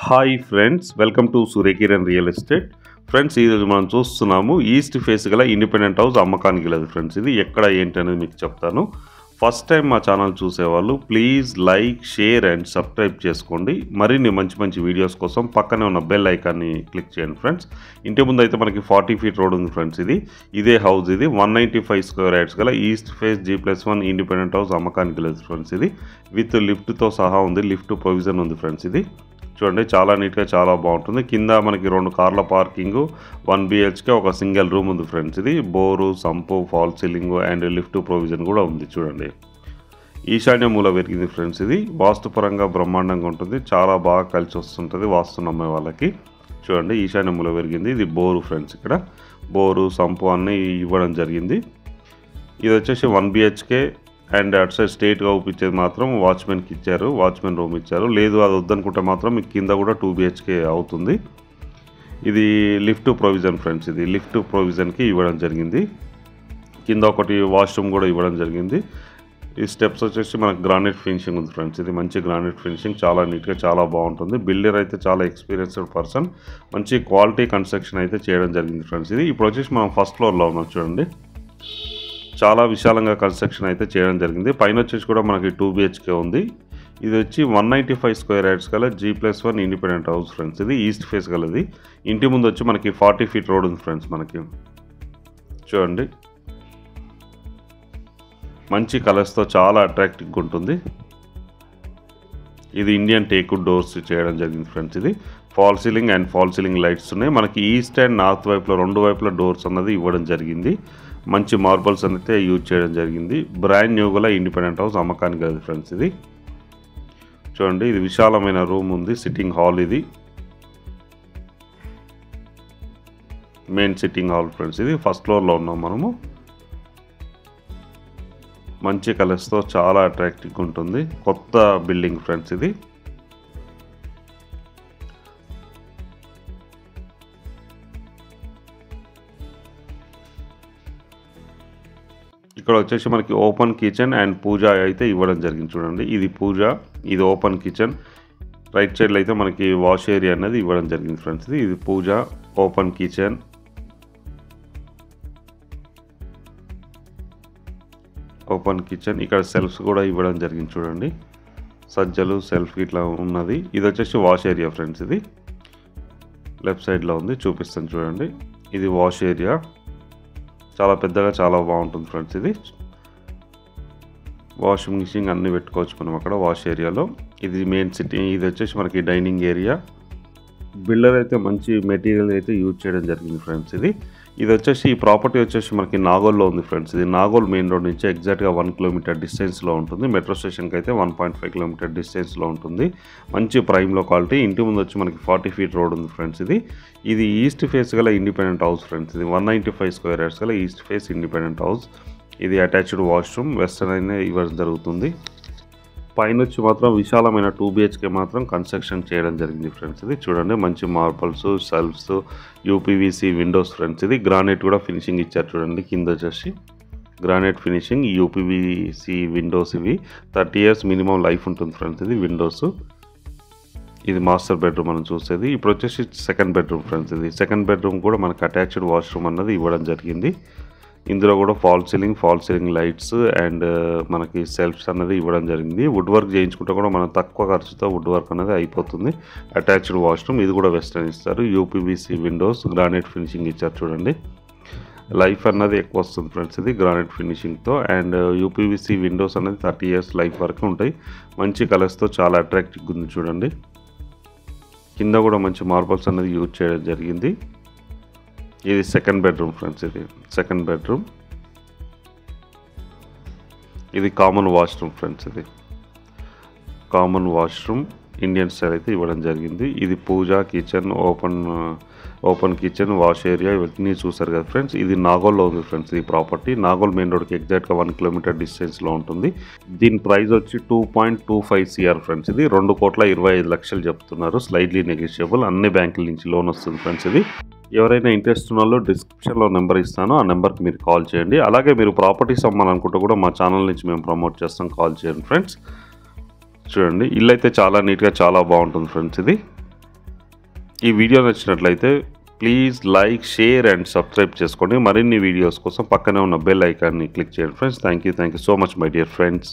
Hi friends, welcome to Surya Kiran real estate. Friends, ఈరోజు మనం చూస్తున్నాము ఈస్ట్ ఫేస్ గల ఇండిపెండెంట్ హౌస్ అమ్మకానికి లేదు. ఫ్రెండ్స్, ఇది ఎక్కడ ఏంటి అనేది మీకు చెప్తాను. ఫస్ట్ టైం మా ఛానల్ చూసేవాళ్ళు please like, share and subscribe చేసుకోండి. మరిన్ని మంచి మంచి వీడియోస్ కోసం పక్కనే ఉన్న బెల్ ఐకాన్ని క్లిక్ చేయండి. ఫ్రెండ్స్, ఇంటి ముందు అయితే మనకి 40 ఫీట్ రోడ్ ఉంది. ఫ్రెండ్స్, ఇదే హౌస్. ఇది 195 స్క్వేర్ యార్డ్స్ గల east face G+1 independent house అమ్మకానికి లేదు. ఫ్రెండ్స్, ఇది విత్ లిఫ్ట్తో సహా ఉంది. లిఫ్ట్ ప్రొవిజన్ ఉంది. ఫ్రెండ్స్, ఇది చూడండి, చాలా నీట్గా చాలా బాగుంటుంది. కింద మనకి 2 కార్ల పార్కింగ్, 1 BHK, ఒక సింగిల్ రూమ్ ఉంది. ఫ్రెండ్స్, ఇది bore, sump, false ceiling and lift provision కూడా ఉంది. చూడండి, ఈశాన్య మూల పెరిగింది. ఫ్రెండ్స్, ఇది వాస్తుపరంగా బ్రహ్మాండంగా ఉంటుంది. చాలా బాగా కలిసి వస్తుంటుంది వాస్తు నమ్మే వాళ్ళకి. చూడండి, ఈశాన్య మూల పెరిగింది. ఇది బోరు. ఫ్రెండ్స్, ఇక్కడ బోరు, సంపు అన్నీ ఇవ్వడం జరిగింది. ఇది వచ్చేసి 1 BHK అండ్ అటు సైడ్ స్ట్రేట్గా ఊపించేది మాత్రం వాచ్మెన్కి ఇచ్చారు. వాచ్మెన్ రూమ్ ఇచ్చారు. లేదు అది వద్దనుకుంటే మాత్రం మీకు కింద కూడా 2 BHK అవుతుంది. ఇది లిఫ్ట్ ప్రొవిజన్. ఫ్రెండ్స్, ఇది లిఫ్ట్ ప్రొవిజన్కి ఇవ్వడం జరిగింది. కింద ఒకటి వాష్రూమ్ కూడా ఇవ్వడం జరిగింది. ఈ స్టెప్స్ వచ్చేసి మనకు గ్రానైట్ ఫినిషింగ్ ఉంది. ఫ్రెండ్స్, ఇది మంచి గ్రానైట్ ఫినిషింగ్, చాలా నీట్గా చాలా బాగుంటుంది. బిల్డర్ అయితే చాలా ఎక్స్పీరియన్స్డ్ పర్సన్, మంచి క్వాలిటీ కన్స్ట్రక్షన్ అయితే చేయడం జరిగింది. ఫ్రెండ్స్, ఇది ఇప్పుడు వచ్చేసి మనం ఫస్ట్ ఫ్లోర్లో ఉన్నాం. చూడండి, చాలా విశాలంగా కన్స్ట్రక్షన్ అయితే చేయడం జరిగింది. పైన వచ్చేసి కూడా మనకి 2 BHK ఉంది. ఇది వచ్చి 195 స్క్వేర్ యార్డ్స్ గల G+1 ఇండిపెండెంట్ హౌస్. ఫ్రెండ్స్, ఇది ఈస్ట్ ఫేస్ గలది. ఇంటి ముందు వచ్చి మనకి 40 ఫీట్ రోడ్ ఉంది. ఫ్రెండ్స్, మనకి చూడండి, మంచి కలర్స్తో చాలా అట్రాక్టివ్గా ఉంటుంది. ఇది ఇండియన్ టేక్వుడ్ డోర్స్ చేయడం జరిగింది. ఫ్రెండ్స్, ఇది fall ceiling and fall ceiling lights ఉన్నాయి. మనకి ఈస్ట్ అండ్ నార్త్ వైపులో 2 వైపుల డోర్స్ అన్నది ఇవ్వడం జరిగింది. మంచి మార్బల్స్ అయితే యూజ్ చేయడం జరిగింది. బ్రాండ్ న్యూ గల ఇండిపెండెంట్ హౌస్ అమ్మకానికి లేదు. ఫ్రెండ్స్, ఇది చూడండి, ఇది విశాలమైన రూమ్ ఉంది. సిట్టింగ్ హాల్, ఇది మెయిన్ సిట్టింగ్ హాల్. ఫ్రెండ్స్, ఇది ఫస్ట్ ఫ్లోర్లో ఉన్నాం మనము. మంచి కలర్స్తో చాలా అట్రాక్టివ్గా ఉంటుంది. కొత్త బిల్డింగ్. ఫ్రెండ్స్, ఇది ఇక్కడ వచ్చేసి మనకి ఓపెన్ కిచెన్ అండ్ పూజ అయితే ఇవ్వడం జరిగింది. చూడండి, ఇది పూజ, ఇది ఓపెన్ కిచెన్. రైట్ సైడ్లో అయితే మనకి వాష్ ఏరియా అనేది ఇవ్వడం జరిగింది. ఫ్రెండ్స్, ఇది పూజ, ఓపెన్ కిచెన్. ఓపెన్ కిచెన్, ఇక్కడ సెల్ఫ్స్ కూడా ఇవ్వడం జరిగింది. చూడండి, సజ్జలు సెల్ఫ్ ఇట్లా ఉన్నది. ఇది వచ్చేసి వాష్ ఏరియా. ఫ్రెండ్స్, ఇది లెఫ్ట్ సైడ్లో ఉంది, చూపిస్తాను. చూడండి, ఇది వాష్ ఏరియా, చాలా పెద్దగా చాలా బాగుంటుంది. ఫ్రెండ్స్, ఇది వాషింగ్ మిషన్ అన్నీ పెట్టుకోవచ్చు మనం అక్కడ వాష్ ఏరియాలో. ఇది మెయిన్ సిట్టింగ్. ఇది వచ్చేసి మనకి డైనింగ్ ఏరియా. బిల్డర్ అయితే మంచి మెటీరియల్ అయితే యూజ్ చేయడం జరిగింది. ఫ్రెండ్స్, ఇది వచ్చేసి ఈ ప్రాపర్టీ వచ్చేసి మనకి నాగోల్లో ఉంది. ఫ్రెండ్స్, ఇది నాగోల్ మెయిన్ రోడ్ నుంచి ఎగ్జాక్ట్గా 1 కిలోమీటర్ డిస్టెన్స్లో ఉంటుంది. మెట్రో స్టేషన్కి అయితే 1.5 కిలోమీటర్ డిస్టెన్స్లో ఉంటుంది. మంచి ప్రైమ్ లొకాలిటీ. ఇంటి ముందు వచ్చి మనకి 40 ఫీట్ రోడ్ ఉంది. ఫ్రెండ్స్, ఇది ఈస్ట్ ఫేస్ గల ఇండిపెండెంట్ హౌస్. ఫ్రెండ్స్, ఇది 195 స్క్వేర్ యార్డ్స్ గల ఈస్ట్ ఫేస్ ఇండిపెండెంట్ హౌస్. ఇది అటాచ్డ్ వాష్రూమ్, వెస్టర్న్ అయినా ఇవ్వడం జరుగుతుంది. పైన వచ్చి మాత్రం విశాలమైన 2 BHK మాత్రం కన్స్ట్రక్షన్ చేయడం జరిగింది. ఫ్రెండ్స్, ఇది చూడండి, మంచి marbles, shelves, UPVC windows. Friends, ఇది గ్రానైట్ కూడా ఫినిషింగ్ ఇచ్చారు. చూడండి, కింద వచ్చేసి గ్రానైట్ ఫినిషింగ్, UPVC విండోస్. ఇవి 30 ఇయర్స్ మినిమం లైఫ్ ఉంటుంది. ఫ్రెండ్స్, ఇది విండోస్. ఇది మాస్టర్ బెడ్రూమ్ మనం చూసేది. ఇప్పుడు వచ్చేసి సెకండ్ బెడ్రూమ్. ఫ్రెండ్స్, ఇది సెకండ్ బెడ్రూమ్ కూడా మనకు అటాచ్డ్ వాష్రూమ్ అన్నది ఇవ్వడం జరిగింది. ఇందులో కూడా ఫాల్ సీలింగ్ లైట్స్ అండ్ మనకి సెల్ఫ్స్ అన్నది ఇవ్వడం జరిగింది. వుడ్ వర్క్ చేయించుకుంటే కూడా మనం తక్కువ ఖర్చుతో వుడ్ వర్క్ అనేది అయిపోతుంది. అటాచ్డ్ వాష్రూమ్, ఇది కూడా వెస్టర్న్ ఇస్తారు. UPVC విండోస్, గ్రానైట్ ఫినిషింగ్ ఇచ్చారు. చూడండి, లైఫ్ అన్నది ఎక్కువ వస్తుంది. ఫ్రెండ్స్, ఇది గ్రానైట్ ఫినిషింగ్తో అండ్ UPVC విండోస్ అనేది 30 ఇయర్స్ లైఫ్ వరకు ఉంటాయి. మంచి కలర్స్తో చాలా అట్రాక్టివ్గా ఉంది. చూడండి, కింద కూడా మంచి మార్బల్స్ అనేది యూజ్ చేయడం జరిగింది. ఇది సెకండ్ బెడ్రూమ్. ఫ్రెండ్స్, ఇది సెకండ్ బెడ్రూమ్. ఇది కామన్ వాష్రూమ్. ఫ్రెండ్స్, ఇది కామన్ వాష్రూమ్ ఇండియన్ స్టైల్ అయితే ఇవ్వడం జరిగింది. ఇది puja kitchen, open kitchen, wash area ఇవన్నీ చూసారు కదా. ఫ్రెండ్స్, ఇది నాగోల్లో ఉంది. ఫ్రెండ్స్, ఈ ప్రాపర్టీ నాగోల్ మెయిన్ రోడ్కి ఎగ్జాక్ట్గా 1 కిలోమీటర్ డిస్టెన్స్లో ఉంటుంది. దీని ప్రైస్ వచ్చి 2.25 CR. ఫ్రెండ్స్, ఇది 2,25,00,000 చెప్తున్నారు. స్లైడ్లీ నెగోషియబుల్, అన్ని బ్యాంకుల నుంచి లోన్ వస్తుంది. ఫ్రెండ్స్, ఇది ఎవరైనా ఇంట్రెస్ట్ ఉన్న వాళ్ళు డిస్క్రిప్షన్లో నెంబర్ ఇస్తాను, ఆ నెంబర్కి మీరు కాల్ చేయండి. అలాగే మీరు ప్రాపర్టీస్ అమ్మాలనుకుంటే కూడా మా ఛానల్ నుంచి మేము ప్రమోట్ చేస్తాం, కాల్ చేయండి. ఫ్రెండ్స్, చూడండి, ఇల్లు అయితే చాలా నీట్గా చాలా బాగుంటుంది. ఫ్రెండ్స్, ఇది ఈ వీడియో నచ్చినట్లయితే please like, share and subscribe చేసుకోండి. మరిన్ని వీడియోస్ కోసం పక్కనే ఉన్న బెల్ ఐకాన్ని క్లిక్ చేయండి friends. Thank you so much my dear friends.